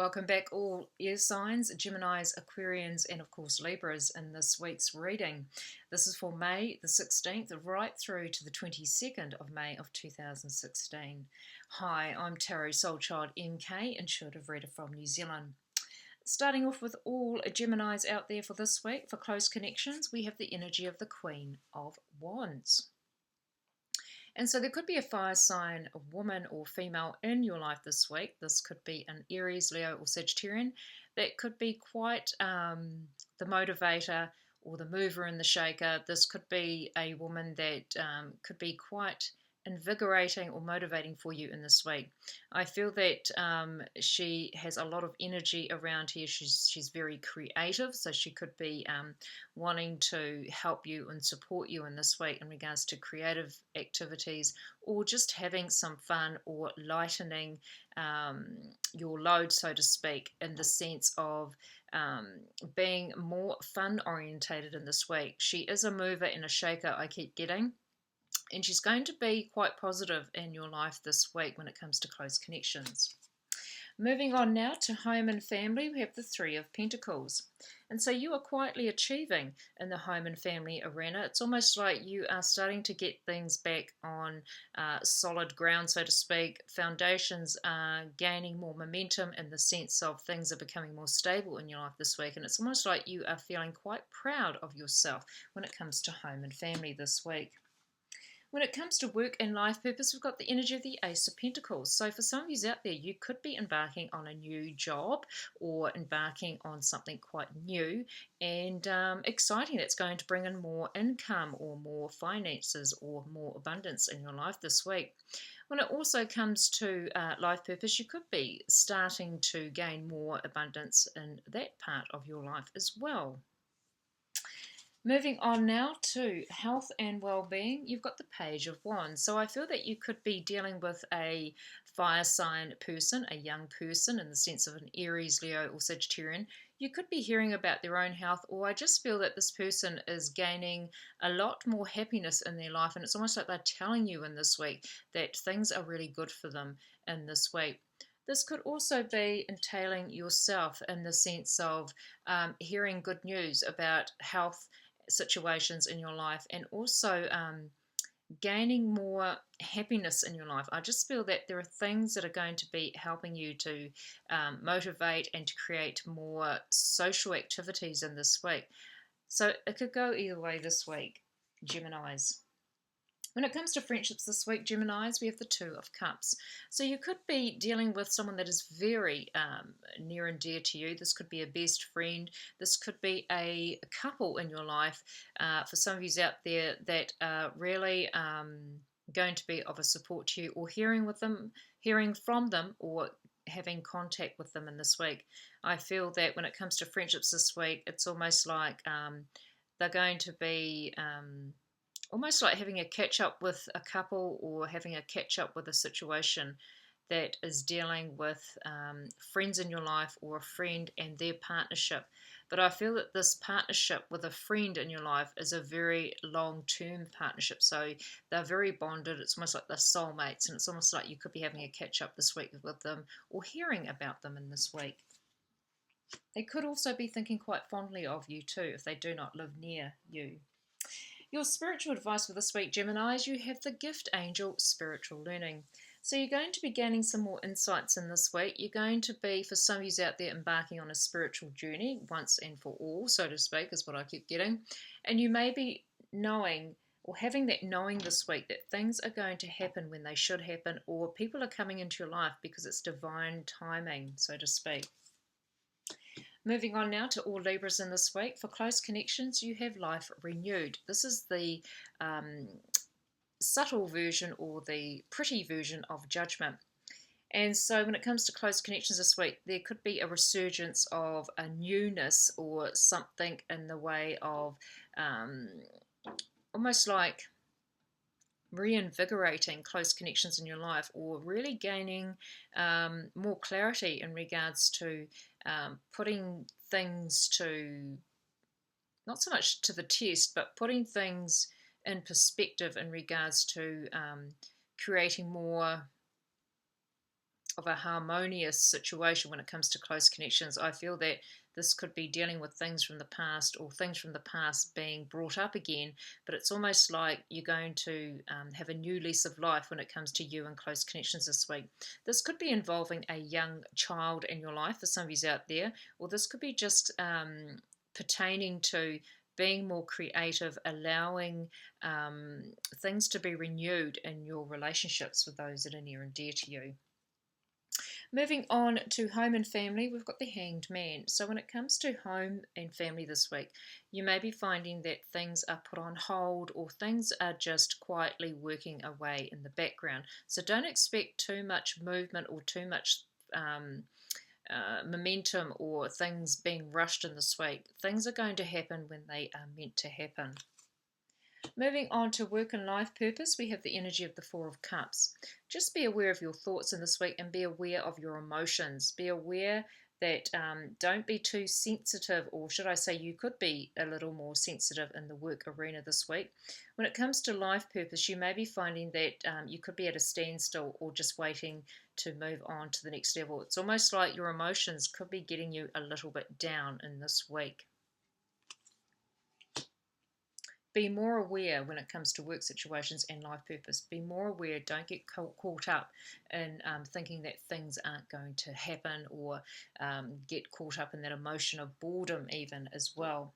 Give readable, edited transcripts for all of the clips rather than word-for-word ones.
Welcome back, all air signs, Geminis, Aquarians, and of course Libras in this week's reading. This is for May the 16th right through to the 22nd of May of 2016. Hi, I'm Tarot Soul Child MK, intuitive reader from New Zealand. Starting off with all Geminis out there for this week, for close connections, we have the energy of the Queen of Wands. And so there could be a fire sign, a woman or female in your life this week. This could be an Aries, Leo, or Sagittarian. That could be quite the motivator or the mover and the shaker. This could be a woman that could be quite invigorating or motivating for you in this week. I feel that she has a lot of energy around here. She's very creative, so she could be wanting to help you and support you in this week in regards to creative activities or just having some fun or lightening your load, so to speak, in the sense of being more fun orientated in this week. She is a mover and a shaker, I keep getting. And she's going to be quite positive in your life this week when it comes to close connections. Moving on now to home and family, we have the Three of Pentacles. And so you are quietly achieving in the home and family arena. It's almost like you are starting to get things back on solid ground, so to speak. Foundations are gaining more momentum in the sense of things are becoming more stable in your life this week. And it's almost like you are feeling quite proud of yourself when it comes to home and family this week. When it comes to work and life purpose, we've got the energy of the Ace of Pentacles. So for some of you out there, you could be embarking on a new job or embarking on something quite new and exciting that's going to bring in more income or more finances or more abundance in your life this week. When it also comes to life purpose, you could be starting to gain more abundance in that part of your life as well. Moving on now to health and well-being, you've got the Page of Wands. So I feel that you could be dealing with a fire sign person, a young person in the sense of an Aries, Leo, or Sagittarian. You could be hearing about their own health, or I just feel that this person is gaining a lot more happiness in their life, and it's almost like they're telling you in this week that things are really good for them in this week. This could also be entailing yourself in the sense of hearing good news about health situations in your life and also gaining more happiness in your life. I just feel that there are things that are going to be helping you to motivate and to create more social activities in this week. So it could go either way this week, Geminis. When it comes to friendships this week, Geminis, we have the Two of Cups. So you could be dealing with someone that is very near and dear to you. This could be a best friend. This could be a couple in your life. For some of you out there that are really going to be of a support to you, or hearing from them, or having contact with them in this week. I feel that when it comes to friendships this week, it's almost like they're going to be almost like having a catch up with a couple or having a catch up with a situation that is dealing with friends in your life or a friend and their partnership. But I feel that this partnership with a friend in your life is a very long-term partnership. So they're very bonded. It's almost like they're soulmates, and it's almost like you could be having a catch up this week with them or hearing about them in this week. They could also be thinking quite fondly of you too if they do not live near you. Your spiritual advice for this week, Geminis, you have the gift angel, spiritual learning. So you're going to be gaining some more insights in this week. You're going to be, for some of you out there, embarking on a spiritual journey once and for all, so to speak, is what I keep getting. And you may be knowing or having that knowing this week that things are going to happen when they should happen, or people are coming into your life because it's divine timing, so to speak. Moving on now to all Libras in this week. For close connections, you have life renewed. This is the subtle version or the pretty version of judgment. And so when it comes to close connections this week, there could be a resurgence of a newness or something in the way of almost like reinvigorating close connections in your life, or really gaining more clarity in regards to putting things to, not so much to the test, but putting things in perspective in regards to creating more of a harmonious situation when it comes to close connections. I feel that this could be dealing with things from the past or things from the past being brought up again, but it's almost like you're going to have a new lease of life when it comes to you and close connections this week. This could be involving a young child in your life for some of you out there, or this could be just pertaining to being more creative, allowing things to be renewed in your relationships with those that are near and dear to you. Moving on to home and family, we've got the Hanged Man. So when it comes to home and family this week, you may be finding that things are put on hold or things are just quietly working away in the background. So don't expect too much movement or too much momentum or things being rushed in this week. Things are going to happen when they are meant to happen. Moving on to work and life purpose, we have the energy of the Four of Cups. Just be aware of your thoughts in this week and be aware of your emotions. Be aware that don't be too sensitive, or should I say you could be a little more sensitive in the work arena this week. When it comes to life purpose, you may be finding that you could be at a standstill or just waiting to move on to the next level. It's almost like your emotions could be getting you a little bit down in this week. Be more aware when it comes to work situations and life purpose. Be more aware. Don't get caught up in thinking that things aren't going to happen, or get caught up in that emotion of boredom even as well.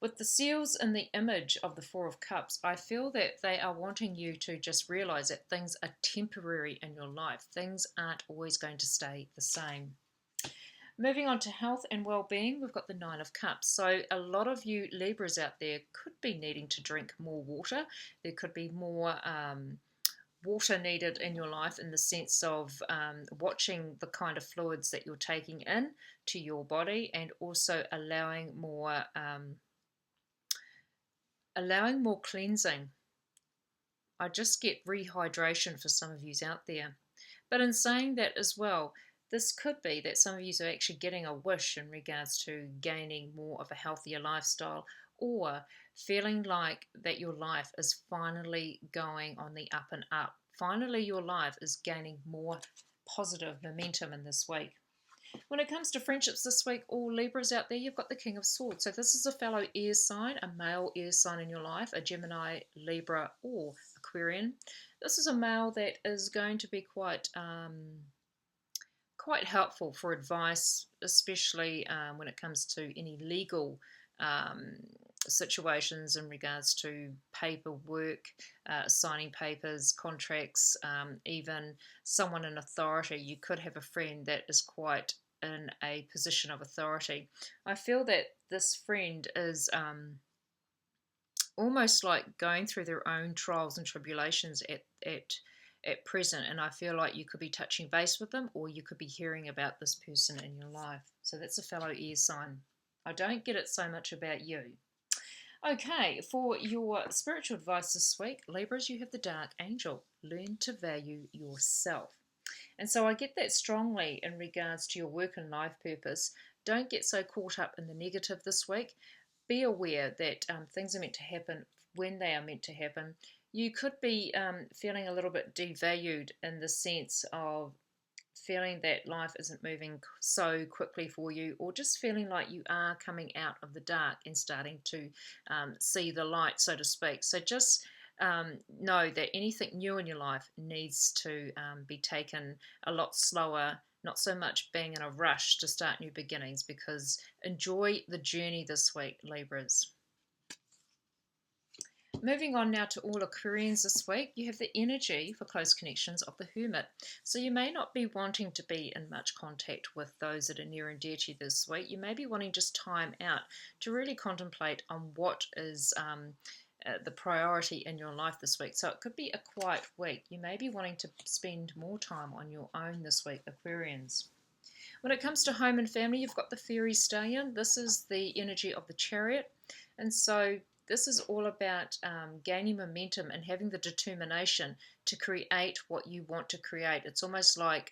With the seals in the image of the Four of Cups, I feel that they are wanting you to just realize that things are temporary in your life. Things aren't always going to stay the same. Moving on to health and well-being, we've got the Nine of Cups. So a lot of you Libras out there could be needing to drink more water. There could be more water needed in your life, in the sense of watching the kind of fluids that you're taking in to your body, and also allowing more cleansing. I just get rehydration for some of you out there. But in saying that as well, this could be that some of you are actually getting a wish in regards to gaining more of a healthier lifestyle, or feeling like that your life is finally going on the up and up. Finally, your life is gaining more positive momentum in this week. When it comes to friendships this week, all Libras out there, you've got the King of Swords. So this is a fellow air sign, a male air sign in your life, a Gemini, Libra, or Aquarian. This is a male that is going to be quite helpful for advice, especially when it comes to any legal situations in regards to paperwork, signing papers, contracts, even someone in authority. You could have a friend that is quite in a position of authority. I feel that this friend is almost like going through their own trials and tribulations at present, and I feel like you could be touching base with them, or you could be hearing about this person in your life. So that's a fellow air sign. I don't get it so much about you. Okay, for your spiritual advice this week, Libras, you have the Dark Angel. Learn to value yourself. And so I get that strongly in regards to your work and life purpose. Don't get so caught up in the negative this week. Be aware that things are meant to happen when they are meant to happen. You could be feeling a little bit devalued, in the sense of feeling that life isn't moving so quickly for you, or just feeling like you are coming out of the dark and starting to see the light, so to speak. So just know that anything new in your life needs to be taken a lot slower, not so much being in a rush to start new beginnings, because enjoy the journey this week, Libras. Moving on now to all Aquarians this week, you have the energy for close connections of the Hermit. So you may not be wanting to be in much contact with those that are near and dear to you this week. You may be wanting just time out to really contemplate on what is the priority in your life this week. So it could be a quiet week. You may be wanting to spend more time on your own this week, Aquarians. When it comes to home and family, you've got the Fairy Stallion. This is the energy of the Chariot. And so this is all about gaining momentum and having the determination to create what you want to create. It's almost like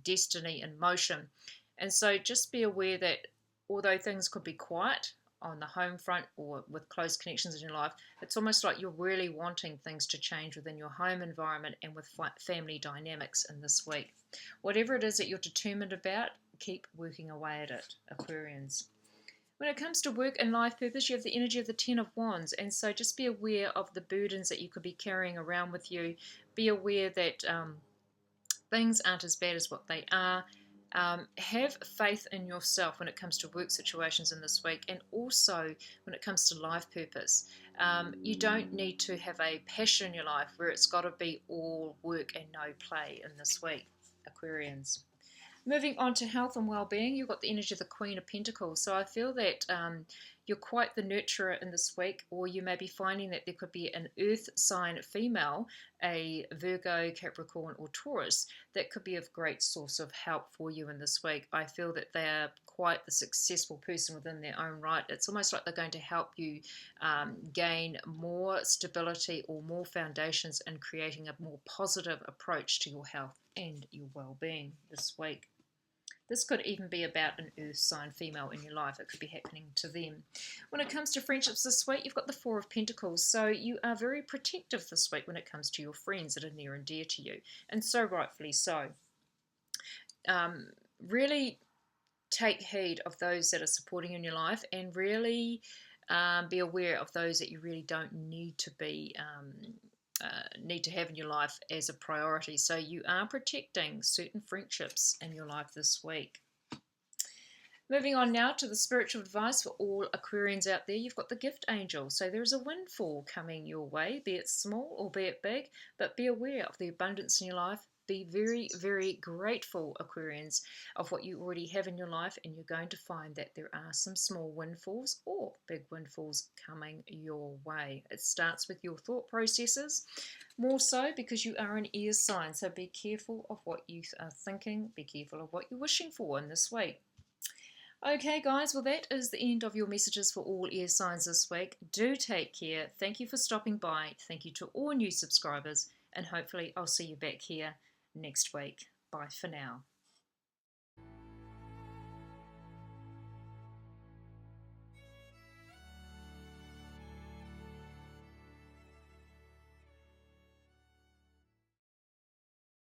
destiny in motion. And so just be aware that although things could be quiet, on the home front or with close connections in your life, it's almost like you're really wanting things to change within your home environment and with family dynamics in this week. Whatever it is that you're determined about, keep working away at it, Aquarians. When it comes to work and life purpose, you have the energy of the Ten of Wands, and so just be aware of the burdens that you could be carrying around with you. Be aware that things aren't as bad as what they are. Have faith in yourself when it comes to work situations in this week, and also when it comes to life purpose. You don't need to have a passion in your life where it's got to be all work and no play in this week, Aquarians. Moving on to health and well-being, you've got the energy of the Queen of Pentacles. So I feel that you're quite the nurturer in this week, or you may be finding that there could be an earth sign female, a Virgo, Capricorn, or Taurus, that could be of great source of help for you in this week. I feel that they are quite the successful person within their own right. It's almost like they're going to help you gain more stability or more foundations in creating a more positive approach to your health and your well-being this week. This could even be about an earth sign female in your life. It could be happening to them. When it comes to friendships this week, you've got the Four of Pentacles. So you are very protective this week when it comes to your friends that are near and dear to you. And so rightfully so. Really take heed of those that are supporting you in your life, and really be aware of those that you really don't need to be need to have in your life as a priority. So you are protecting certain friendships in your life this week. Moving on now to the spiritual advice for all Aquarians out there. You've got the gift angel. So there is a windfall coming your way, be it small or be it big, but be aware of the abundance in your life. Be very, very grateful, Aquarians, of what you already have in your life, and you're going to find that there are some small windfalls or big windfalls coming your way. It starts with your thought processes, more so because you are an air sign, so be careful of what you are thinking, be careful of what you're wishing for in this week. Okay, guys, well, that is the end of your messages for all air signs this week. Do take care. Thank you for stopping by. Thank you to all new subscribers, and hopefully I'll see you back here next week. Bye for now.